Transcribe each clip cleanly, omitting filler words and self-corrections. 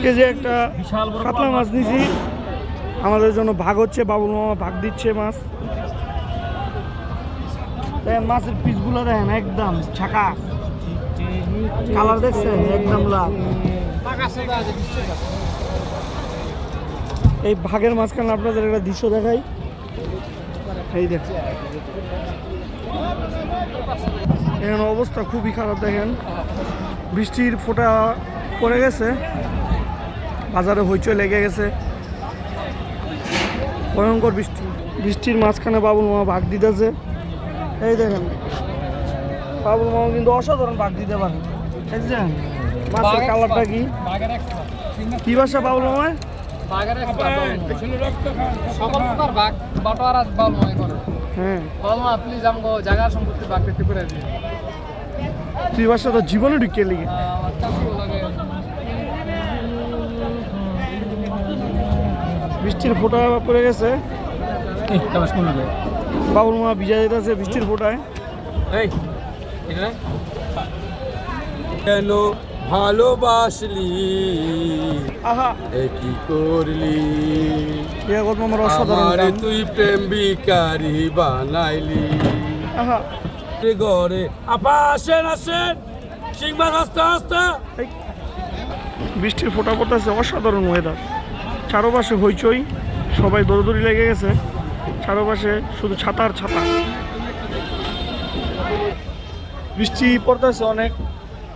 KG একটা কাতলা মাছ নিছি, আমাদের জন্য ভাগ হচ্ছে, বাবুল মামা ভাগ দিচ্ছে মাছ। দেখেন মাছের পিসগুলো দেখেন একদম ছাকা, কালার দেখছেন একদম লাল। এই ভাগের মাঝখানে আপনাদের একটা দৃশ্য দেখাই, এই দেখেন এখানে অবস্থা খুবই খারাপ। দেখেন বৃষ্টির ফোঁটা পড়ে গেছে, বাজারে হইচই লেগে গেছে, ভয়ঙ্কর বৃষ্টি। বৃষ্টির মাঝখানে বাবুল মামা ভাগ দিতেছে। এই দেখেন বাবুল মামা কিন্তু অসাধারণ ভাগ দিতে পারে। দেখছেন মাছের কালারটা কি, কি বাসা বাবুল মামা? হ্যাঁ তুই বাসা তো জীবনে ঢুকে লিগে। বৃষ্টির ফোঁটা পড়ে গেছে, বাবুল মামা ভিজা যেতেছে বৃষ্টির ফোঁটায়। কেন ভালোবাসলি, আহা কি করলি আমার অসাধারণ আমারে গান। তুই প্রেম বিকারি বানাইলি। আহা ঘরে আপা আসেন আসেন, সিংবার হাসতে হাসতে। এই বৃষ্টির ফোঁটা পড়তেছে, অসাধারণ ওয়েদার, চারপাশে হইচই, সবাই দৌড়দৌড়ি লেগে গেছে, চারপাশে শুধু ছাতা আর ছাতা। বৃষ্টি পড়তেছে অনেক,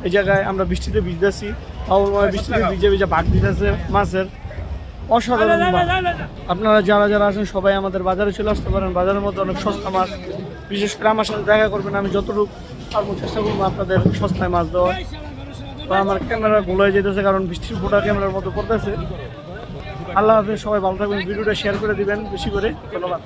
এই জায়গায় আমরা বৃষ্টিতে ভিজতেছি, বাবুল মামা বৃষ্টিতে ভিজে ভিজে ভাগ দিতেছে মাছের, অসাধারণ ভাগ। আপনারা যারা যারা আছেন সবাই আমাদের বাজারে চলে আসতে পারেন, বাজারের মধ্যে অনেক সস্তা মাছ, বিশেষ করে আমার সাথে দেখা করবেন, আমি যতটুকু পারবো চেষ্টা করবো আপনাদের সস্তায় মাছ দেওয়ার। তো আমার ক্যামেরা গোল হয়ে যেতেছে কারণ বৃষ্টির ফোঁটা ক্যামেরার মধ্যে পড়তেছে। আল্লাহ হাফেজ, সবাই ভালো থাকবেন, ভিডিওটা শেয়ার করে দিবেন বেশি করে, ধন্যবাদ।